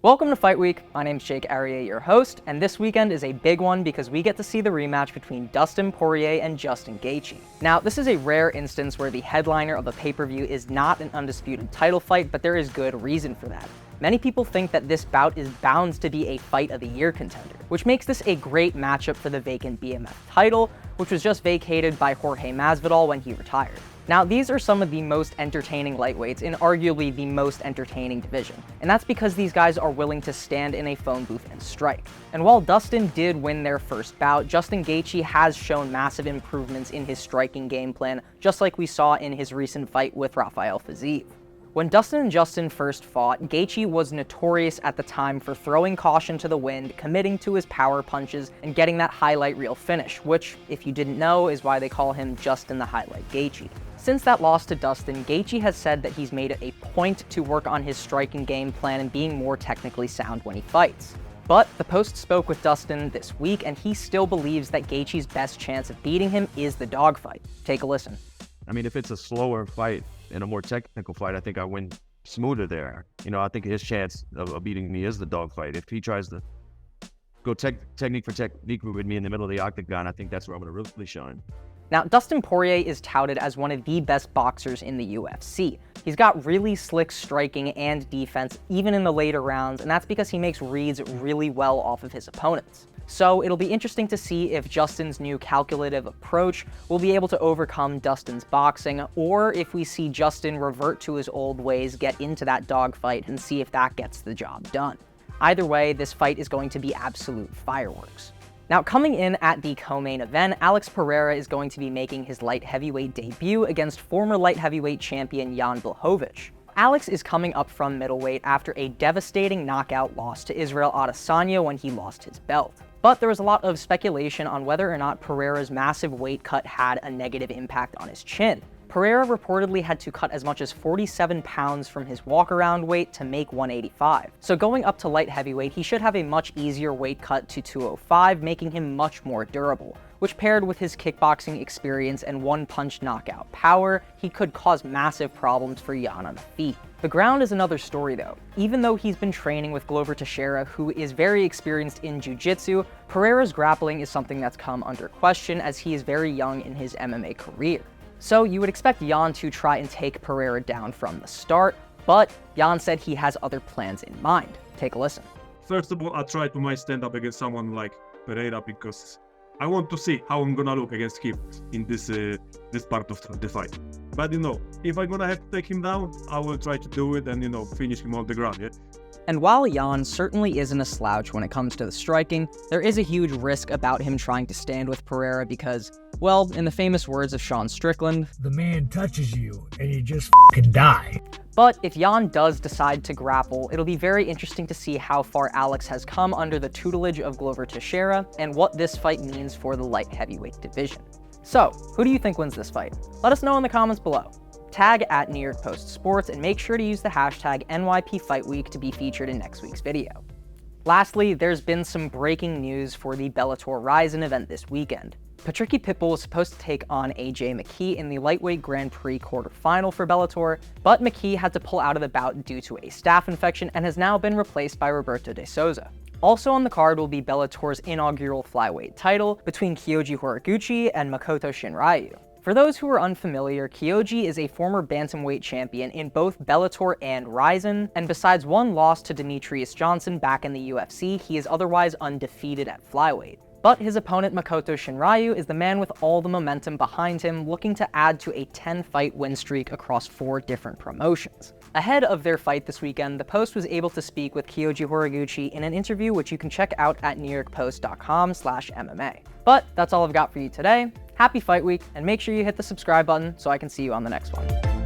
Welcome to Fight Week. My name's Jake Arieh, your host, and this weekend is a big one because we get to see the rematch between Dustin Poirier and Justin Gaethje. Now, this is a rare instance where the headliner of a pay-per-view is not an undisputed title fight, but there is good reason for that. Many people think that this bout is bound to be a Fight of the Year contender, which makes this a great matchup for the vacant BMF title, which was just vacated by Jorge Masvidal when he retired. Now, these are some of the most entertaining lightweights in arguably the most entertaining division, and that's because these guys are willing to stand in a phone booth and strike. And while Dustin did win their first bout, Justin Gaethje has shown massive improvements in his striking game plan, just like we saw in his recent fight with Rafael Fiziev. When Dustin and Justin first fought, Gaethje was notorious at the time for throwing caution to the wind, committing to his power punches, and getting that highlight reel finish, which, if you didn't know, is why they call him Justin the Highlight Gaethje. Since that loss to Dustin, Gaethje has said that he's made it a point to work on his striking game plan and being more technically sound when he fights. But the Post spoke with Dustin this week, and he still believes that Gaethje's best chance of beating him is the dogfight. Take a listen. I mean, if it's a slower fight and a more technical fight, I think I win smoother there. I think his chance of beating me is the dogfight. If he tries to go technique for technique with me in the middle of the octagon, I think that's where I'm going to really shine. Now, Dustin Poirier is touted as one of the best boxers in the UFC. He's got really slick striking and defense, even in the later rounds, and that's because he makes reads really well off of his opponents. So it'll be interesting to see if Justin's new calculative approach will be able to overcome Dustin's boxing, or if we see Justin revert to his old ways, get into that dogfight, and see if that gets the job done. Either way, this fight is going to be absolute fireworks. Now, coming in at the co-main event, Alex Pereira is going to be making his light heavyweight debut against former light heavyweight champion Jan Błachowicz. Alex is coming up from middleweight after a devastating knockout loss to Israel Adesanya when he lost his belt. But there was a lot of speculation on whether or not Pereira's massive weight cut had a negative impact on his chin. Pereira reportedly had to cut as much as 47 pounds from his walk-around weight to make 185. So going up to light heavyweight, he should have a much easier weight cut to 205, making him much more durable, which paired with his kickboxing experience and one-punch knockout power, he could cause massive problems for Jan on the feet. The ground is another story though. Even though he's been training with Glover Teixeira, who is very experienced in jiu-jitsu, Pereira's grappling is something that's come under question as he is very young in his MMA career. So you would expect Jan to try and take Pereira down from the start, but Jan said he has other plans in mind. Take a listen. First of all, I try to stand up against someone like Pereira because I want to see how I'm gonna look against him in this part of the fight. But if I'm gonna have to take him down, I will try to do it and finish him on the ground. Yeah? And while Jan certainly isn't a slouch when it comes to the striking, there is a huge risk about him trying to stand with Pereira because, well, in the famous words of Sean Strickland, the man touches you and you just f***ing die. But if Jan does decide to grapple, it'll be very interesting to see how far Alex has come under the tutelage of Glover Teixeira and what this fight means for the light heavyweight division. So, who do you think wins this fight? Let us know in the comments below. Tag at New York Post Sports and make sure to use the hashtag NYPFightWeek to be featured in next week's video. Lastly, there's been some breaking news for the Bellator Rizin event this weekend. Patricky Pitbull was supposed to take on McKee in the lightweight Grand Prix quarterfinal for Bellator, but McKee had to pull out of the bout due to a staph infection and has now been replaced by Roberto de Souza. Also on the card will be Bellator's inaugural flyweight title between Kyoji Horiguchi and Makoto Shinryu. For those who are unfamiliar, Kyoji is a former bantamweight champion in both Bellator and Rizin, and besides one loss to Demetrius Johnson back in the UFC, he is otherwise undefeated at flyweight. But his opponent Makoto Shinryu is the man with all the momentum behind him, looking to add to a 10-fight win streak across 4 different promotions. Ahead of their fight this weekend, the Post was able to speak with Kyoji Horiguchi in an interview which you can check out at NewYorkPost.com/MMA. But that's all I've got for you today. Happy Fight Week, and make sure you hit the subscribe button so I can see you on the next one.